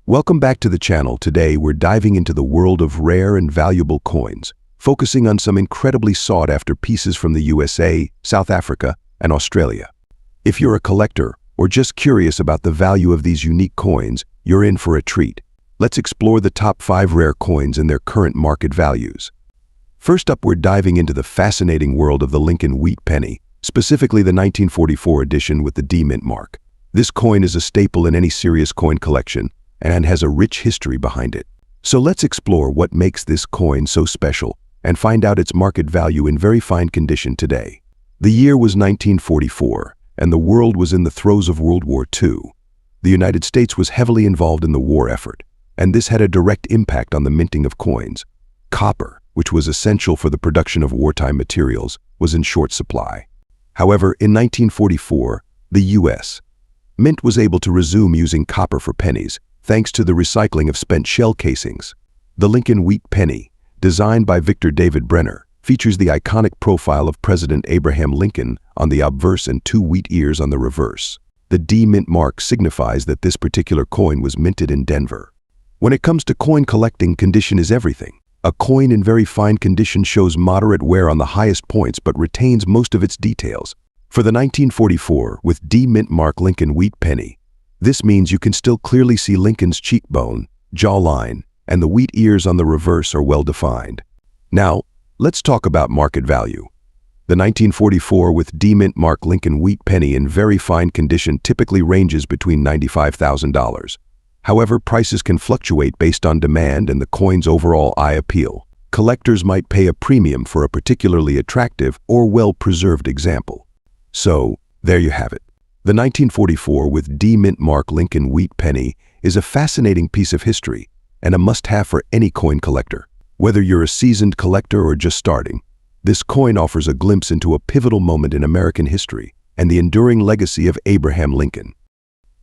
Welcome back to the channel. Today we're diving into the world of rare and valuable coins, focusing on some incredibly sought-after pieces from the USA, South Africa, and Australia. If you're a collector or just curious about the value of these unique coins, you're in for a treat. Let's explore the top 5 rare coins and their current market values. First up, we're diving into the fascinating world of the Lincoln wheat penny, specifically the 1944 edition with the D mint mark. This coin is a staple in any serious coin collection and has a rich history behind it. So let's explore what makes this coin so special and find out its market value in very fine condition today. The year was 1944, and the world was in the throes of World War II. The United States was heavily involved in the war effort, and this had a direct impact on the minting of coins. Copper, which was essential for the production of wartime materials, was in short supply. However, in 1944, the U.S. Mint was able to resume using copper for pennies, thanks to the recycling of spent shell casings. The Lincoln wheat penny, designed by Victor David Brenner, features the iconic profile of President Abraham Lincoln on the obverse and 2 wheat ears on the reverse. The D mint mark signifies that this particular coin was minted in Denver. When it comes to coin collecting, condition is everything. A coin in very fine condition shows moderate wear on the highest points but retains most of its details. For the 1944 with D mint mark Lincoln wheat penny, this means you can still clearly see Lincoln's cheekbone, jawline, and the wheat ears on the reverse are well defined. Now, let's talk about market value. The 1944 with D mint mark Lincoln wheat penny in very fine condition typically ranges between $95,000. However, prices can fluctuate based on demand and the coin's overall eye appeal. Collectors might pay a premium for a particularly attractive or well-preserved example. So, there you have it. The 1944 with D mint mark Lincoln wheat penny is a fascinating piece of history and a must-have for any coin collector. Whether you're a seasoned collector or just starting, this coin offers a glimpse into a pivotal moment in American history and the enduring legacy of Abraham Lincoln.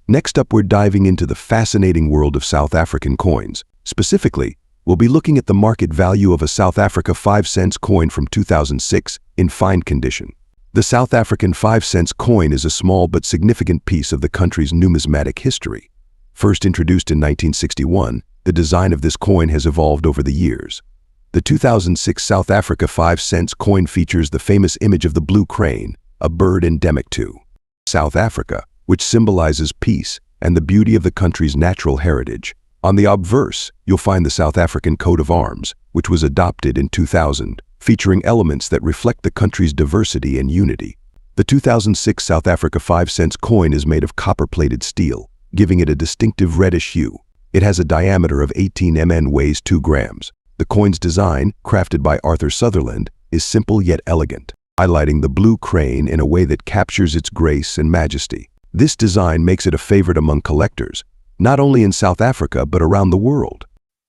Next up, we're diving into the fascinating world of South African coins. Specifically, we'll be looking at the market value of a South Africa 5 cents coin from 2006 in fine condition. The South African 5 cents coin is a small but significant piece of the country's numismatic history. First introduced in 1961, the design of this coin has evolved over the years. The 2006 South Africa 5 cents coin features the famous image of the blue crane, a bird endemic to South Africa, which symbolizes peace and the beauty of the country's natural heritage. On the obverse, you'll find the South African coat of arms, which was adopted in 2000, featuring elements that reflect the country's diversity and unity. The 2006 South Africa 5 cents coin is made of copper-plated steel, giving it a distinctive reddish hue. It has a diameter of 18 mm and weighs 2 grams. The coin's design, crafted by Arthur Sutherland, is simple yet elegant, highlighting the blue crane in a way that captures its grace and majesty. This design makes it a favorite among collectors, not only in South Africa but around the world.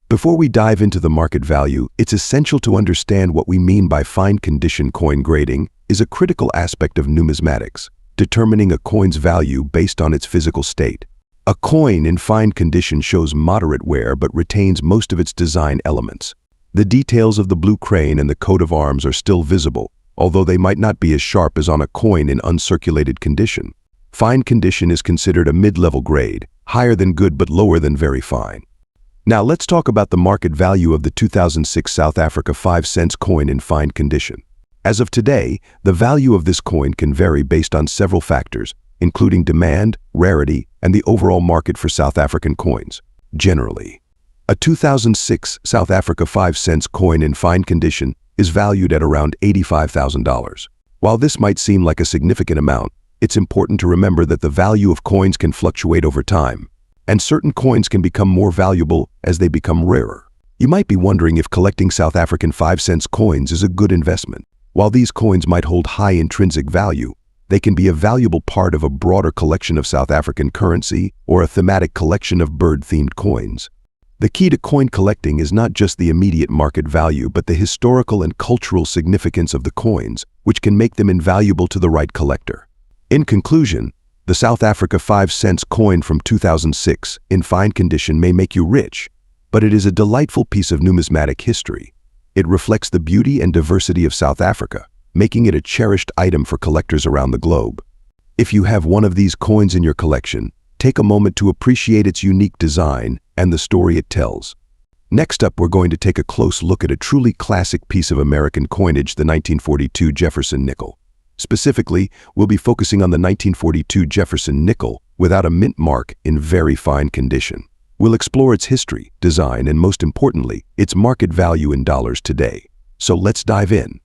Before we dive into the market value, it's essential to understand what we mean by fine condition. Coin grading is a critical aspect of numismatics, determining a coin's value based on its physical state. A coin in fine condition shows moderate wear but retains most of its design elements. The details of the blue crane and the coat of arms are still visible, although they might not be as sharp as on a coin in uncirculated condition. Fine condition is considered a mid-level grade, higher than good but lower than very fine. Now let's talk about the market value of the 2006 South Africa 5 cents coin in fine condition. As of today, the value of this coin can vary based on several factors, including demand, rarity, and the overall market for South African coins. Generally, a 2006 South Africa 5 cents coin in fine condition is valued at around $85,000. While this might seem like a significant amount, it's important to remember that the value of coins can fluctuate over time, and certain coins can become more valuable as they become rarer. You might be wondering if collecting South African 5 cents coins is a good investment. While these coins might hold high intrinsic value, they can be a valuable part of a broader collection of South African currency or a thematic collection of bird-themed coins. The key to coin collecting is not just the immediate market value but the historical and cultural significance of the coins, which can make them invaluable to the right collector. In conclusion, the South Africa 5 cents coin from 2006 in fine condition may make you rich, but it is a delightful piece of numismatic history. It reflects the beauty and diversity of South Africa, making it a cherished item for collectors around the globe. If you have one of these coins in your collection, take a moment to appreciate its unique design and the story it tells. Next up, we're going to take a close look at a truly classic piece of American coinage, the 1942 Jefferson nickel. Specifically, we'll be focusing on the 1942 Jefferson nickel without a mint mark in very fine condition. We'll explore its history, design, and most importantly, its market value in dollars today. So let's dive in.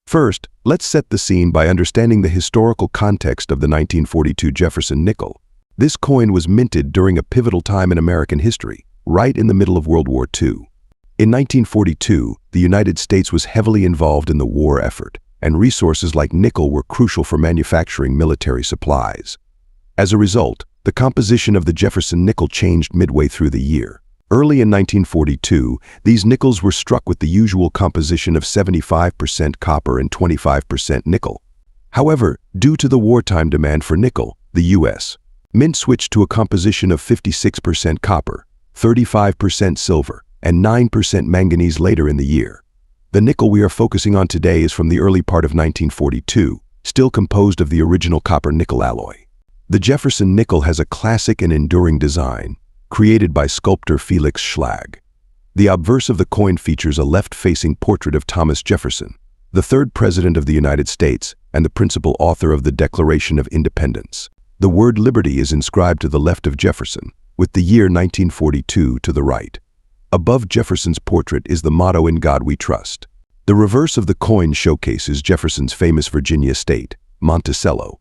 First, let's set the scene by understanding the historical context of the 1942 Jefferson nickel. This coin was minted during a pivotal time in American history, right in the middle of World War II. In 1942, the United States was heavily involved in the war effort, and resources like nickel were crucial for manufacturing military supplies. As a result, the composition of the Jefferson nickel changed midway through the year. Early in 1942, these nickels were struck with the usual composition of 75% copper and 25% nickel. However, due to the wartime demand for nickel, the U.S. Mint switched to a composition of 56% copper, 35% silver, and 9% manganese later in the year. The nickel we are focusing on today is from the early part of 1942, still composed of the original copper-nickel alloy. The Jefferson nickel has a classic and enduring design, created by sculptor Felix Schlag. The obverse of the coin features a left-facing portrait of Thomas Jefferson, the third President of the United States and the principal author of the Declaration of Independence. The word liberty is inscribed to the left of Jefferson, with the year 1942 to the right. Above Jefferson's portrait is the motto, "In God We Trust." The reverse of the coin showcases Jefferson's famous Virginia estate, Monticello.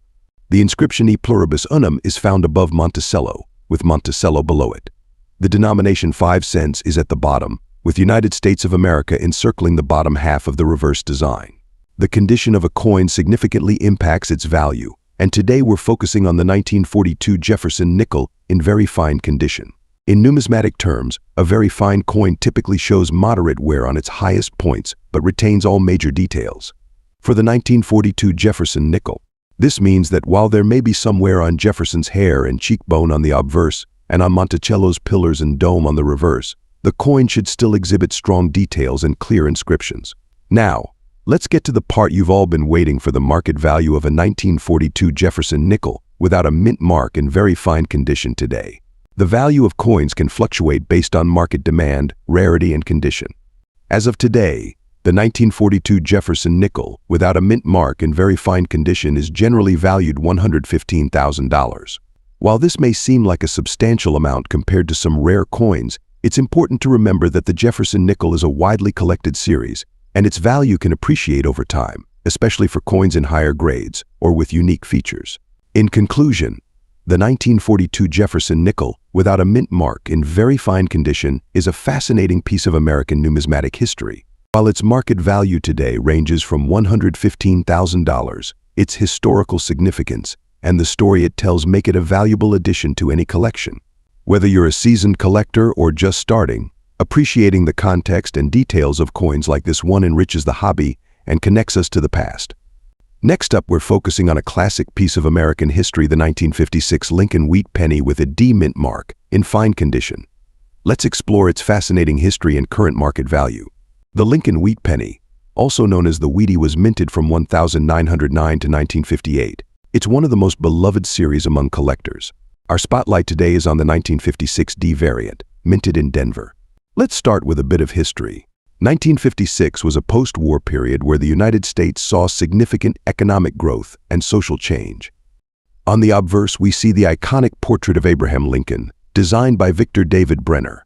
The inscription "E pluribus unum" is found above Monticello, with Monticello below it. The denomination 5 cents is at the bottom, with United States of America encircling the bottom half of the reverse design. The condition of a coin significantly impacts its value, and today we're focusing on the 1942 Jefferson nickel in very fine condition. In numismatic terms, a very fine coin typically shows moderate wear on its highest points but retains all major details. For the 1942 Jefferson nickel, this means that while there may be some wear on Jefferson's hair and cheekbone on the obverse and on Monticello's pillars and dome on the reverse, the coin should still exhibit strong details and clear inscriptions. Now, let's get to the part you've all been waiting for: the market value of a 1942 Jefferson nickel without a mint mark in very fine condition today. The value of coins can fluctuate based on market demand, rarity, and condition. As of today, the 1942 Jefferson nickel without a mint mark in very fine condition is generally valued $115,000. While this may seem like a substantial amount compared to some rare coins, it's important to remember that the Jefferson nickel is a widely collected series, and its value can appreciate over time, especially for coins in higher grades or with unique features. In conclusion, the 1942 Jefferson nickel without a mint mark in very fine condition is a fascinating piece of American numismatic history. While its market value today ranges from $115,000, its historical significance and the story it tells make it a valuable addition to any collection. Whether you're a seasoned collector or just starting, appreciating the context and details of coins like this one enriches the hobby and connects us to the past. Next up, we're focusing on a classic piece of American history, the 1956 Lincoln Wheat penny with a D mint mark in fine condition. Let's explore its fascinating history and current market value. The Lincoln Wheat penny, also known as the Wheatie, was minted from 1909 to 1958. It's one of the most beloved series among collectors. Our spotlight today is on the 1956 D variant, minted in Denver. Let's start with a bit of history. 1956 was a post-war period where the United States saw significant economic growth and social change. On the obverse, we see the iconic portrait of Abraham Lincoln, designed by Victor David Brenner.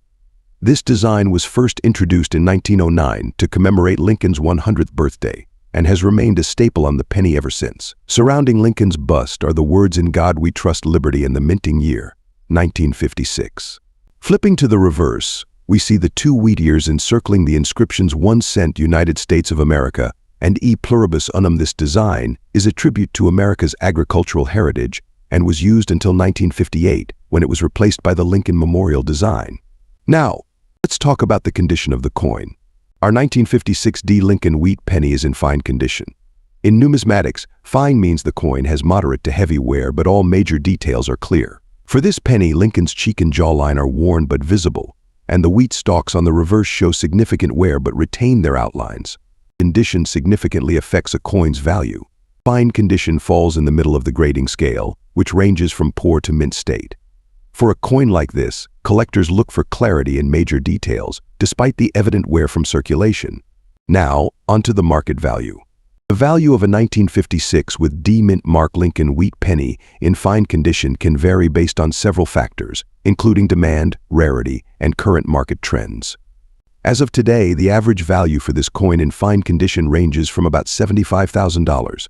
This design was first introduced in 1909 to commemorate Lincoln's 100th birthday and has remained a staple on the penny ever since. Surrounding Lincoln's bust are the words "In God We Trust, Liberty," and the minting year, 1956. Flipping to the reverse, we see the two wheat ears encircling the inscriptions "1 cent United States of America" and "E pluribus unum." This design is a tribute to America's agricultural heritage and was used until 1958, when it was replaced by the Lincoln Memorial design. Now, let's talk about the condition of the coin. Our 1956 D Lincoln Wheat penny is in fine condition. In numismatics, fine means the coin has moderate to heavy wear, but all major details are clear. For this penny, Lincoln's cheek and jawline are worn but visible, and the wheat stalks on the reverse show significant wear but retain their outlines. Condition significantly affects a coin's value. Fine condition falls in the middle of the grading scale, which ranges from poor to mint state. For a coin like this, collectors look for clarity in major details, despite the evident wear from circulation. Now, onto the market value. The value of a 1956 with D mint mark Lincoln wheat penny in fine condition can vary based on several factors, including demand, rarity, and current market trends. As of today, the average value for this coin in fine condition ranges from about $75,000.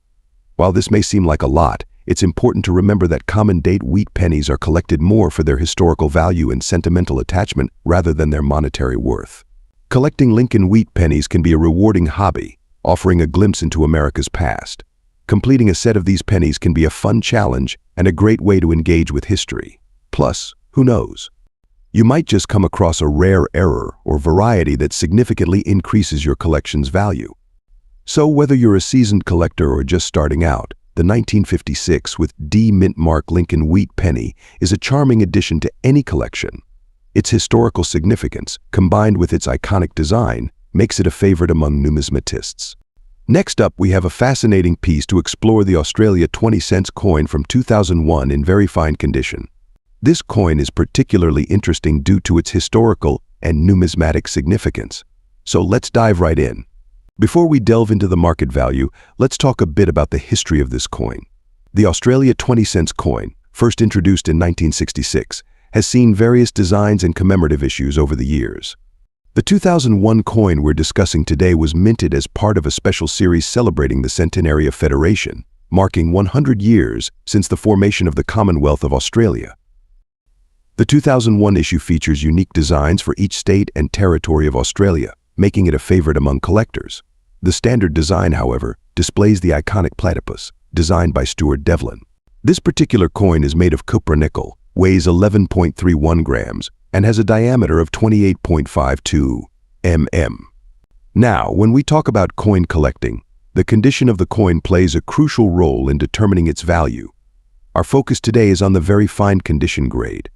While this may seem like a lot, it's important to remember that common-date wheat pennies are collected more for their historical value and sentimental attachment rather than their monetary worth. Collecting Lincoln wheat pennies can be a rewarding hobby, offering a glimpse into America's past. Completing a set of these pennies can be a fun challenge and a great way to engage with history. Plus, who knows? You might just come across a rare error or variety that significantly increases your collection's value. So whether you're a seasoned collector or just starting out, the 1956 with D mint mark Lincoln wheat penny is a charming addition to any collection. Its historical significance, combined with its iconic design, makes it a favorite among numismatists. Next up, we have a fascinating piece to explore: the Australia 20-cent coin from 2001 in very fine condition. This coin is particularly interesting due to its historical and numismatic significance. So let's dive right in. Before we delve into the market value, let's talk a bit about the history of this coin. The Australia 20-cent coin, first introduced in 1966, has seen various designs and commemorative issues over the years. The 2001 coin we're discussing today was minted as part of a special series celebrating the centenary of Federation, marking 100 years since the formation of the Commonwealth of Australia. The 2001 issue features unique designs for each state and territory of Australia, making it a favorite among collectors. The standard design, however, displays the iconic platypus, designed by Stuart Devlin. This particular coin is made of copper-nickel, weighs 11.31 grams, and has a diameter of 28.52 mm. Now, when we talk about coin collecting, the condition of the coin plays a crucial role in determining its value. Our focus today is on the very fine condition grade.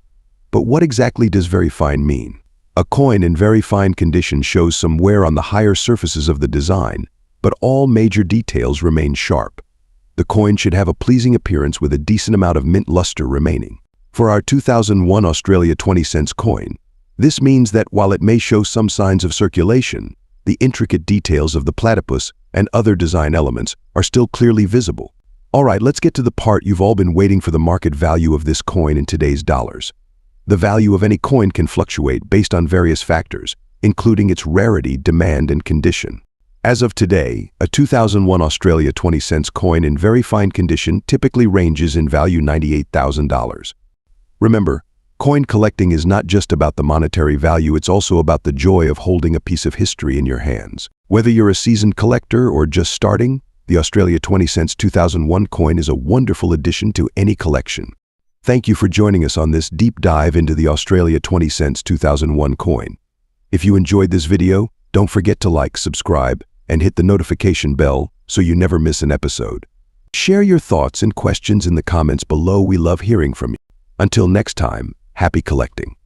But what exactly does very fine mean? A coin in very fine condition shows some wear on the higher surfaces of the design, but all major details remain sharp. The coin should have a pleasing appearance with a decent amount of mint luster remaining. For our 2001 Australia 20-cent coin, this means that while it may show some signs of circulation, the intricate details of the platypus and other design elements are still clearly visible. All right, let's get to the part you've all been waiting for: the market value of this coin in today's dollars. The value of any coin can fluctuate based on various factors, including its rarity, demand, and condition. As of today, a 2001 Australia 20-cent coin in very fine condition typically ranges in value $98,000. Remember, coin collecting is not just about the monetary value, it's also about the joy of holding a piece of history in your hands. Whether you're a seasoned collector or just starting, the Australia 20-cent 2001 coin is a wonderful addition to any collection. Thank you for joining us on this deep dive into the Australia 20-cent 2001 coin. If you enjoyed this video, don't forget to like, subscribe, and hit the notification bell so you never miss an episode. Share your thoughts and questions in the comments below. We love hearing from you. Until next time, happy collecting.